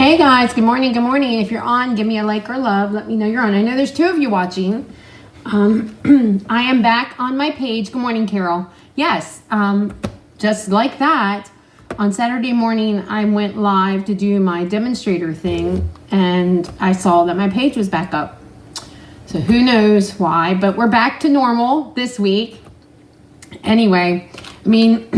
Hey guys, good morning, good morning. If you're on, give me a like or love. Let me know you're on. I know there's 2 of you watching. I am back on my page. Good morning, Carol. Yes, just like that, on Saturday morning, I went live to do my demonstrator thing, and I saw that my page was back up. So who knows why, but we're back to normal this week. Anyway, I mean,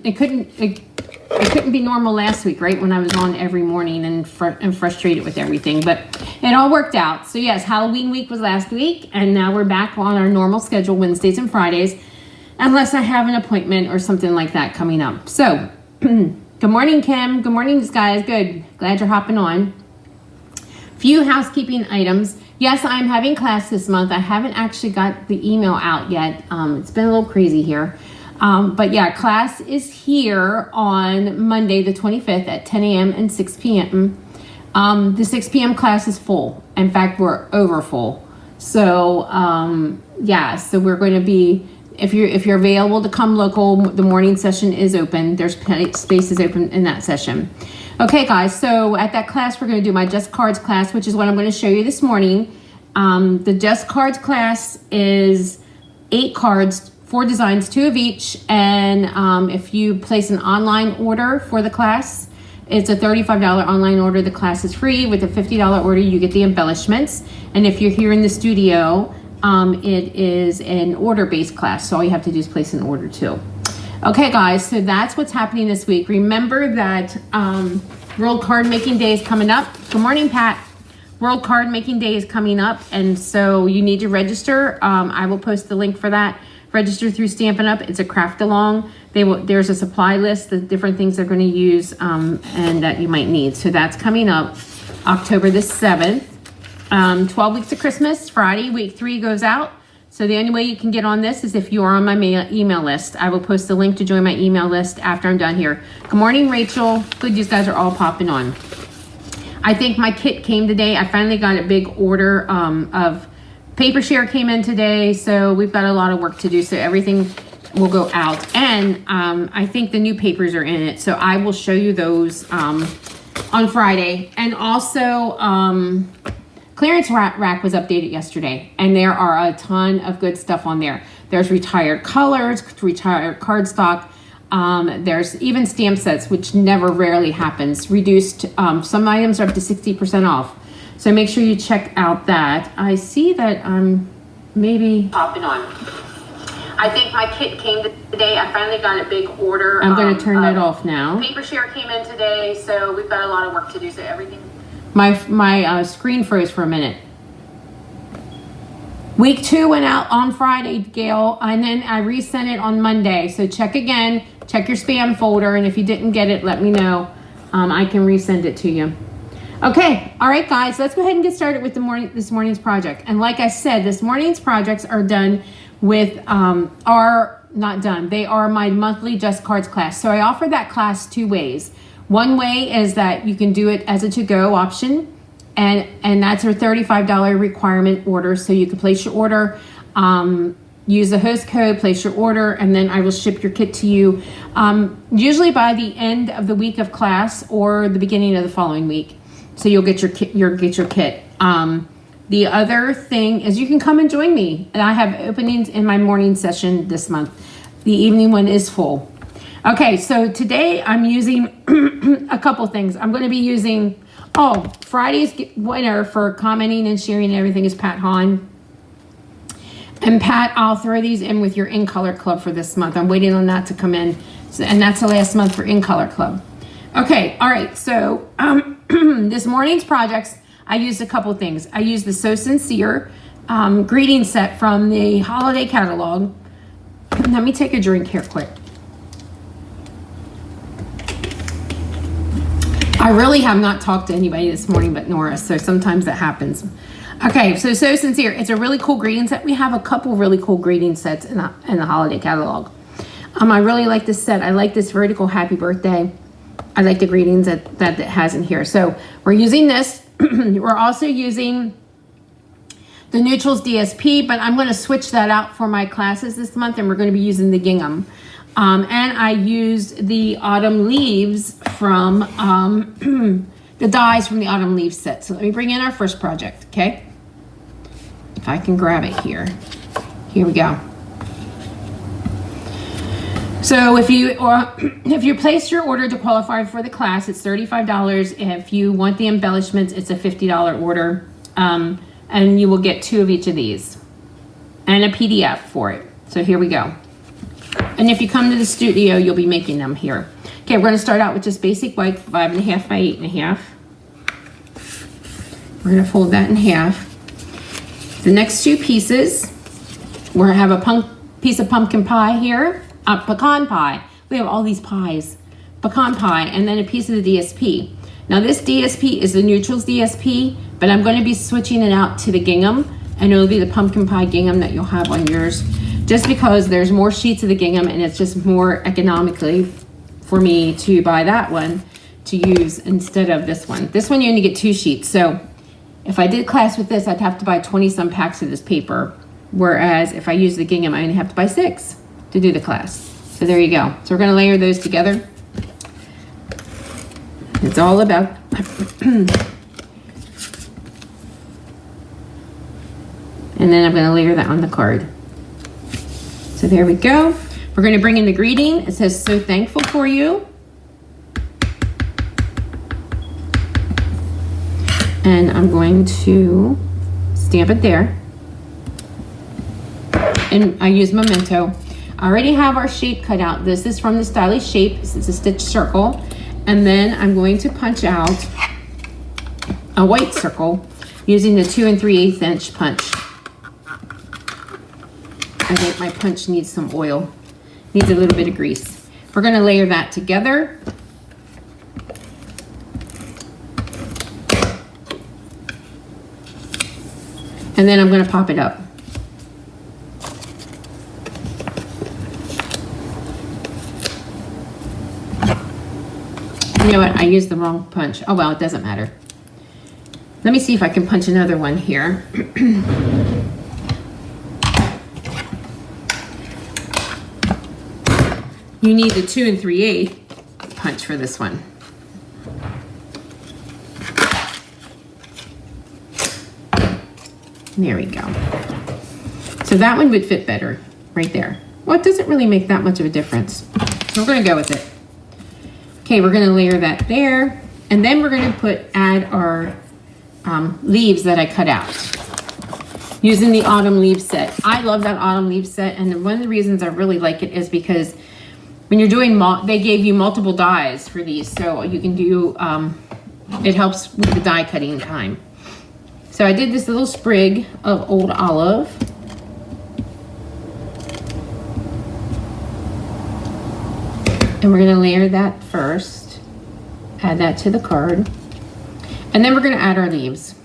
it couldn't be normal last week, right? When I was on every morning and frustrated with everything, but it all worked out. So yes, Halloween week was last week, and now we're back on our normal schedule, Wednesdays and Fridays, unless I have an appointment or something like that coming up. So good morning, Kim. Good morning, guys. Good. Glad you're hopping on. Few housekeeping items. Yes, I'm having class this month. I haven't actually got the email out yet. It's been a little crazy here. But yeah, class is here on Monday, the 25th at 10 a.m. and 6 p.m. The 6 p.m. class is full. In fact, we're over full. So, yeah, so we're going to be, if you're available to come local, the morning session is open. There's spaces open in that session. Okay, guys, so at that class, we're going to do my Just Cards class, which is what I'm going to show you this morning. The Just Cards class is 8 cards, 4 designs, 2 of each, and if you place an online order for the class, it's a $35 online order. The class is free. With a $50 order, you get the embellishments, and if you're here in the studio, it is an order-based class, so all you have to do is place an order too. Okay, guys, so that's what's happening this week. Remember that World Card Making Day is coming up. Good morning, Pat. World Card Making Day is coming up, and so you need to register. I will post the link for that. Register through Stampin' Up. It's a craft along. There's a supply list of different things they're going to use and that you might need. So that's coming up October the 7th. 12 weeks of Christmas, Friday, week 3 goes out. So the only way you can get on this is if you are on my email list. I will post the link to join my email list after I'm done here. Good morning, Rachel. Good, you guys are all popping on. I think my kit came today. I finally got a big order of paper share came in today, so we've got a lot of work to do. So everything will go out, and I think the new papers are in it. So I will show you those on Friday. And also, Clearance Rack was updated yesterday, and there are a ton of good stuff on there. There's retired colors, retired cardstock. There's even stamp sets, which rarely happens. Reduced, some items are up to 60% off. So make sure you check out that. I see that I'm maybe popping on. I think my kit came today. I finally got a big order. I'm going to turn that off now. Paper share came in today, so we've got a lot of work to do. So everything. My screen froze for a minute. Week 2 went out on Friday, Gail, and then I resent it on Monday. So check again. Check your spam folder, and if you didn't get it, let me know. I can resend it to you. Okay, all right, guys, let's go ahead and get started with this morning's project. And like I said, this morning's projects are done with, they are my monthly Just Cards class. So I offer that class 2 ways. One way is that you can do it as a to-go option, and that's a $35 requirement order. So you can place your order, use the host code, place your order, and then I will ship your kit to you usually by the end of the week of class or the beginning of the following week. So you'll get your kit. The other thing is you can come and join me, and I have openings in my morning session this month. The evening one is full. Okay, so today I'm using a couple things. I'm going to be using, Friday's winner for commenting and sharing and everything is Pat Hahn. And Pat, I'll throw these in with your In Color Club for this month. I'm waiting on that to come in. And that's the last month for In Color Club. Okay, all right, so this morning's projects, I used a couple things. I used the So Sincere greeting set from the holiday catalog. Let me take a drink here quick. I really have not talked to anybody this morning but Nora, so sometimes that happens. Okay, so Sincere, it's a really cool greeting set. We have a couple really cool greeting sets in the holiday catalog. I really like this set. I like this vertical happy birthday. I like the greetings that it has in here. So we're using this. We're also using the Neutrals DSP, but I'm going to switch that out for my classes this month, and we're going to be using the gingham. And I used the Autumn Leaves from the dies from the autumn leaves set. So let me bring in our first project, okay? If I can grab it here. Here we go. So if you place your order to qualify for the class, it's $35. If you want the embellishments, it's a $50 order. And you will get 2 of each of these and a PDF for it. So here we go. And if you come to the studio, you'll be making them here. Okay, we're going to start out with just basic white 5.5 by 8.5. We're going to fold that in half. The next 2 pieces, we're going to have a piece of pumpkin pie here, a pecan pie. We have all these pies. Pecan pie, and then a piece of the DSP. Now this DSP is the Neutrals DSP, but I'm going to be switching it out to the gingham, and it'll be the pumpkin pie gingham that you'll have on yours, just because there's more sheets of the gingham and it's just more economically for me to buy that one to use instead of this one. This one you only get 2 sheets, so if I did class with this, I'd have to buy 20 some packs of this paper, whereas if I use the gingham, I only have to buy 6 to do the class. So there you go. So we're going to layer those together. It's all about and then I'm going to layer that on the card. So there we go. We're going to bring in the greeting. It says, "So thankful for you." And I'm going to stamp it there. And I use Memento. I already have our shape cut out. This is from the Stylish Shapes. It's a stitch circle. And then I'm going to punch out a white circle using the 2 3/8 inch punch. I think my punch needs some oil. Needs a little bit of grease. We're going to layer that together. And then I'm going to pop it up. You know what? I used the wrong punch. Oh, well, it doesn't matter. Let me see if I can punch another one here. You need the 2 3/8 punch for this one. There we go. So that one would fit better right there. Well, it doesn't really make that much of a difference. So we're going to go with it. Okay, we're going to layer that there. And then we're going to add our leaves that I cut out using the autumn leaf set. I love that autumn leaf set. And one of the reasons I really like it is because when you're doing, they gave you multiple dies for these. So you can do, it helps with the die cutting time. So I did this little sprig of old olive. And we're going to layer that first. Add that to the card. And then we're going to add our leaves.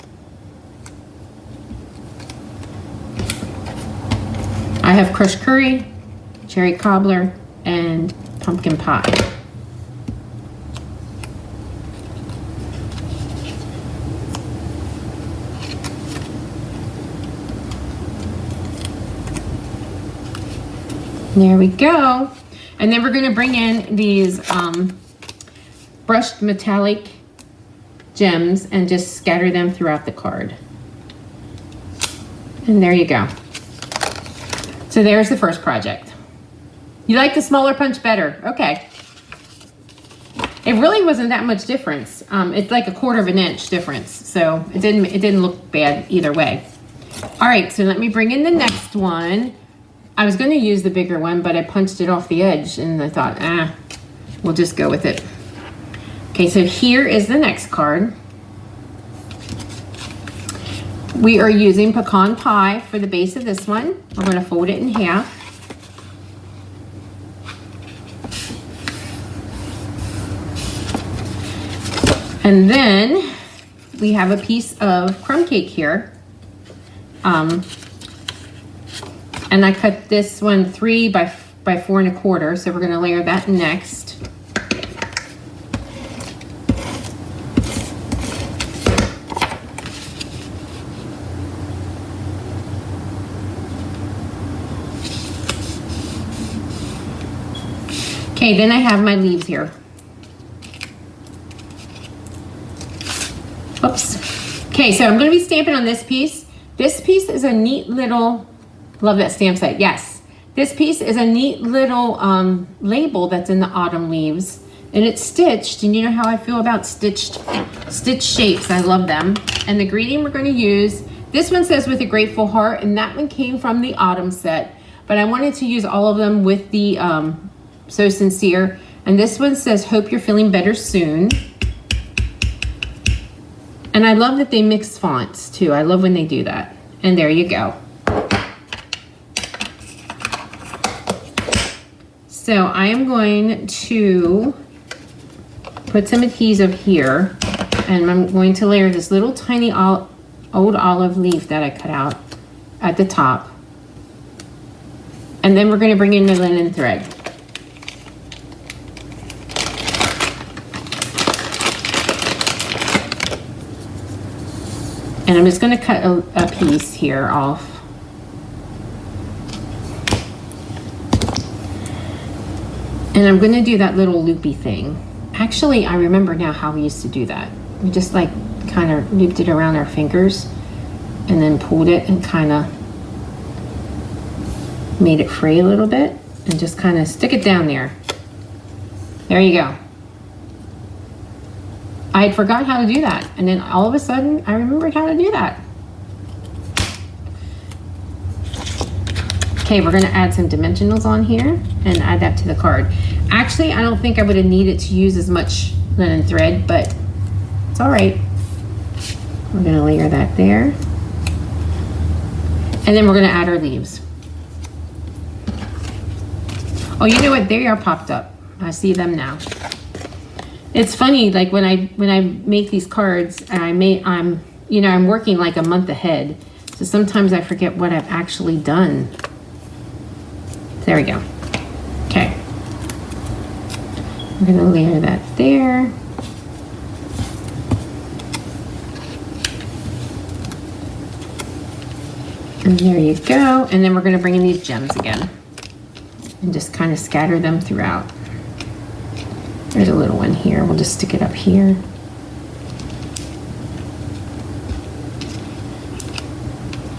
I have crushed curry, cherry cobbler, and pumpkin pie. There we go. And then we're going to bring in these brushed metallic gems and just scatter them throughout the card. And there you go. So there's the first project. You like the smaller punch better? Okay. It really wasn't that much difference. It's like a 1/4 inch difference. So it didn't look bad either way. All right, so let me bring in the next one. I was going to use the bigger one, but I punched it off the edge and I thought, we'll just go with it. Okay, so here is the next card. We are using pecan pie for the base of this one. We're going to fold it in half. And then we have a piece of crumb cake here. And I cut this one 3 by 4 1/4, so we're going to layer that next. Okay, then I have my leaves here. Oops. Okay, so I'm going to be stamping on this piece. This piece is a neat little, love that stamp set, yes. This piece is a neat little label that's in the autumn leaves. And it's stitched, and you know how I feel about stitched shapes. I love them. And the greeting we're going to use, this one says with a grateful heart, and that one came from the autumn set. But I wanted to use all of them with the So Sincere. And this one says, hope you're feeling better soon. And I love that they mix fonts too. I love when they do that. And there you go. So I am going to put some adhesive here, and I'm going to layer this little tiny old olive leaf that I cut out at the top. And then we're going to bring in the linen thread. And I'm just going to cut a piece here off. And I'm going to do that little loopy thing. Actually, I remember now how we used to do that. We just like kind of looped it around our fingers and then pulled it and kind of made it fray a little bit and just kind of stick it down there. There you go. I had forgot how to do that, and then all of a sudden I remembered how to do that. Okay, we're going to add some dimensionals on here and add that to the card. Actually, I don't think I would have needed to use as much linen thread, but it's all right. We're going to layer that there. And then we're going to add our leaves. Oh, you know what? They are popped up. I see them now. It's funny, like when I make these cards, and I'm working like a month ahead. So sometimes I forget what I've actually done. There we go. Okay. We're gonna layer that there. And there you go. And then we're gonna bring in these gems again and just kind of scatter them throughout. There's a little one here. We'll just stick it up here.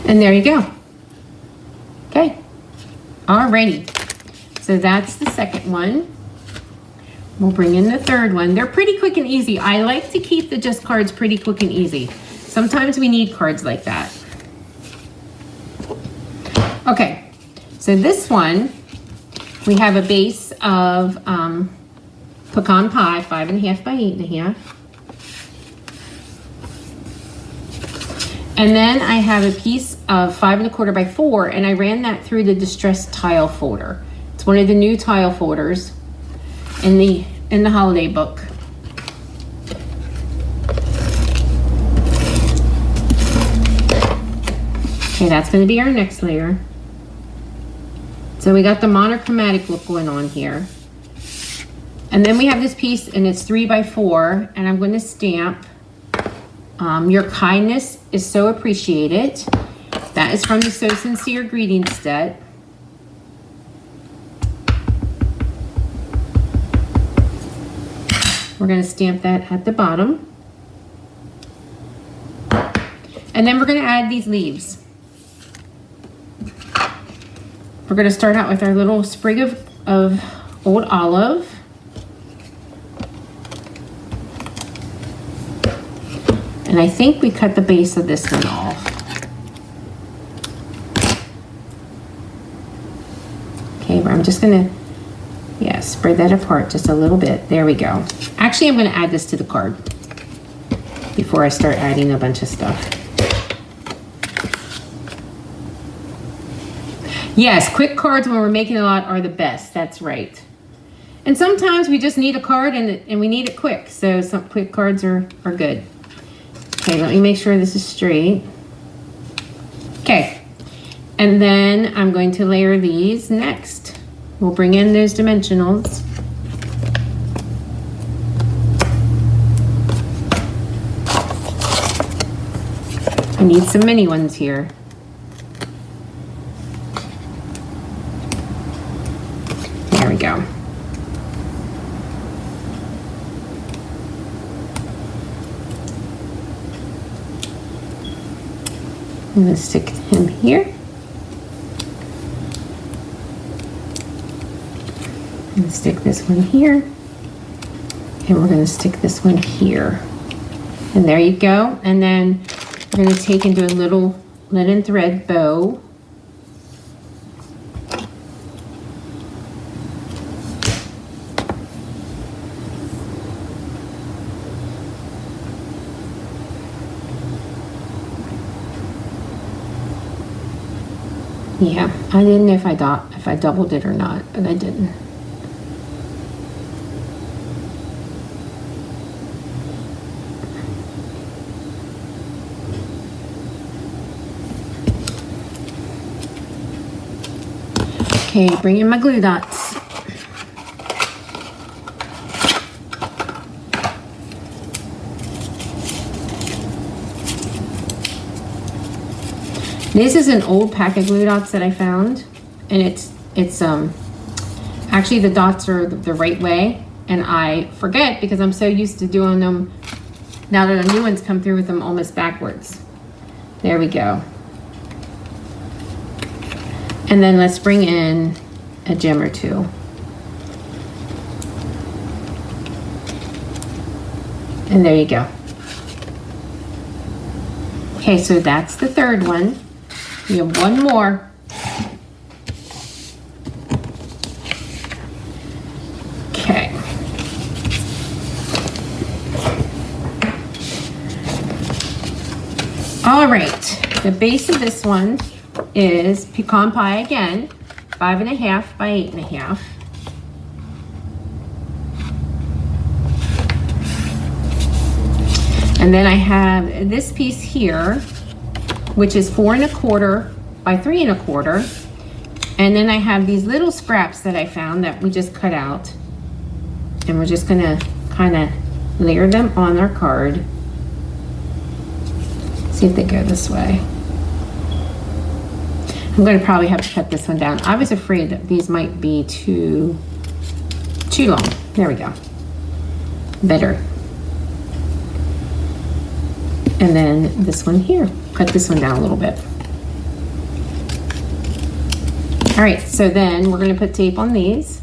And there you go. Okay. Alrighty. So that's the second one. We'll bring in the third one. They're pretty quick and easy. I like to keep the just cards pretty quick and easy. Sometimes we need cards like that. Okay. So this one, we have a base of pecan pie, 5.5 by 8.5. And then I have a piece of 5.25 by 4, and I ran that through the distressed tile folder. It's one of the new tile folders in the holiday book. Okay, that's going to be our next layer. So we got the monochromatic look going on here. And then we have this piece, and it's 3 by 4, and I'm going to stamp your kindness is so appreciated. That is from the So Sincere greeting set. We're going to stamp that at the bottom. And then we're going to add these leaves. We're going to start out with our little sprig of old olive. And I think we cut the base of this one off. Okay, I'm just gonna, spread that apart just a little bit. There we go. Actually, I'm gonna add this to the card before I start adding a bunch of stuff. Yes, quick cards when we're making a lot are the best, that's right. And sometimes we just need a card and we need it quick, so some quick cards are good. Okay, let me make sure this is straight. Okay, and then I'm going to layer these next. We'll bring in those dimensionals. I need some mini ones here. There we go. I'm going to stick him here. I'm going to stick this one here. And we're going to stick this one here. And there you go. And then we're going to take and do a little linen thread bow. Yeah, I didn't know if I doubled it or not, but I didn't. Okay, bring in my glue dots. This is an old pack of glue dots that I found, and it's actually the dots are the right way, and I forget because I'm so used to doing them now that the new ones come through with them almost backwards. There we go. And then let's bring in a gem or two. And there you go. Okay, so that's the third one. We have one more. Okay. All right, the base of this one is pecan pie again, 5.5 by 8.5. And then I have this piece here, which is 4.25 by 3.25. And then I have these little scraps that I found that we just cut out. And we're just gonna kind of layer them on our card. See if they go this way. I'm gonna probably have to cut this one down. I was afraid that these might be too long. There we go. Better. And then this one here. Cut this one down a little bit. All right, so then we're gonna put tape on these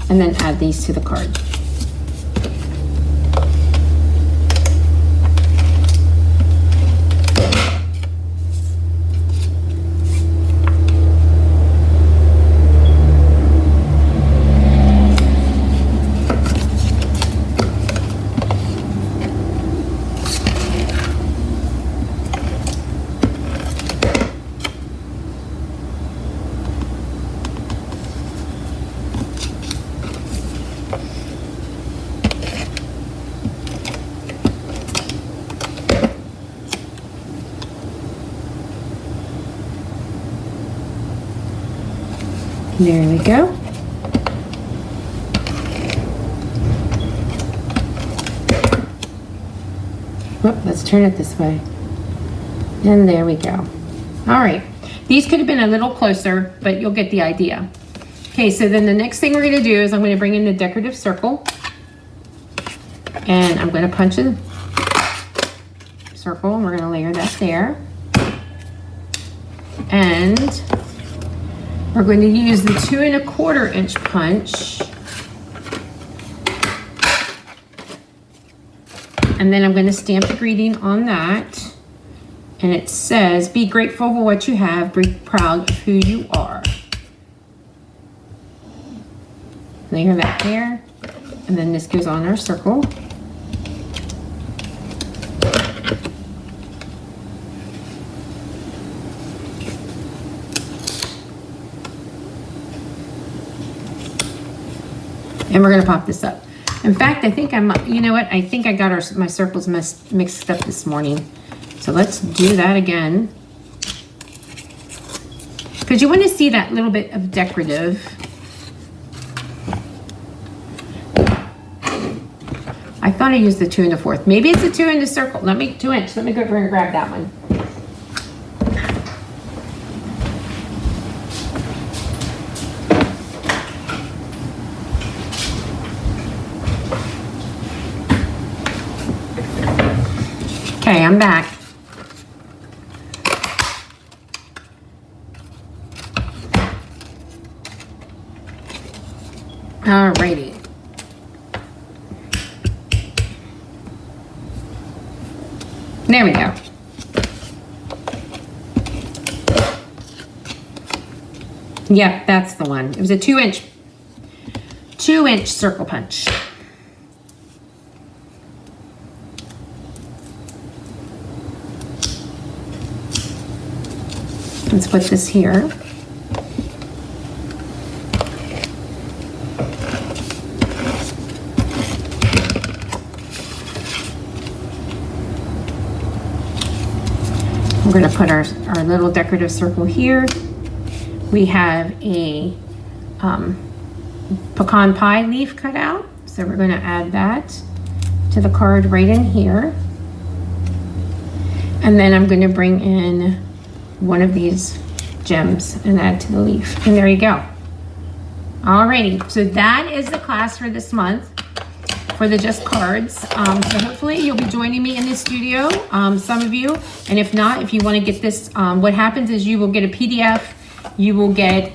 and then add these to the card. There we go. Oh, let's turn it this way. And there we go. All right. These could have been a little closer, but you'll get the idea. Okay, so then the next thing we're going to do is I'm going to bring in the decorative circle. And I'm going to punch a circle, and we're going to layer that there. And we're going to use the 2.25 inch punch. And then I'm going to stamp the greeting on that. And it says, be grateful for what you have, be proud of who you are. Layer that there. And then this goes on our circle. And we're gonna pop this up. In fact, I think you know what? I think I got my circles mixed up this morning. So let's do that again. Because you want to see that little bit of decorative. I thought I used the 2.25. Maybe it's a 2 in the circle. 2 inch. Let me go over and grab that one. Okay, I'm back. Alrighty. There we go. Yep, that's the one. It was a 2-inch circle punch. Let's put this here. We're going to put our little decorative circle here. We have a pecan pie leaf cut out, so we're going to add that to the card right in here. And then I'm going to bring in one of these gems and add to the leaf. And there you go. Alrighty, so that is the class for this month for the Just Cards. So hopefully you'll be joining me in the studio, some of you. And if not, if you want to get this, what happens is you will get a PDF. You will get,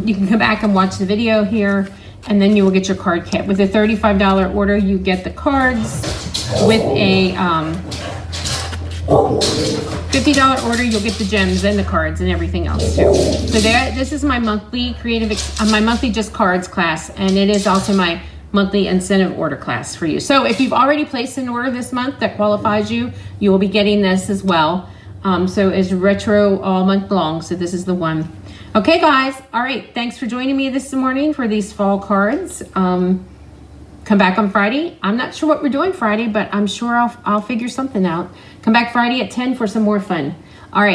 you can come back and watch the video here, and then you will get your card kit. With a $35 order, you get the cards. With a $50 order, you'll get the gems and the cards and everything else too. So this is my monthly my monthly Just Cards class, and it is also my monthly incentive order class for you. So if you've already placed an order this month that qualifies you, you will be getting this as well. So it's retro all month long. So this is the one. Okay, guys. All right. Thanks for joining me this morning for these fall cards. Come back on Friday. I'm not sure what we're doing Friday, but I'm sure I'll figure something out. Come back Friday at 10 for some more fun. All right.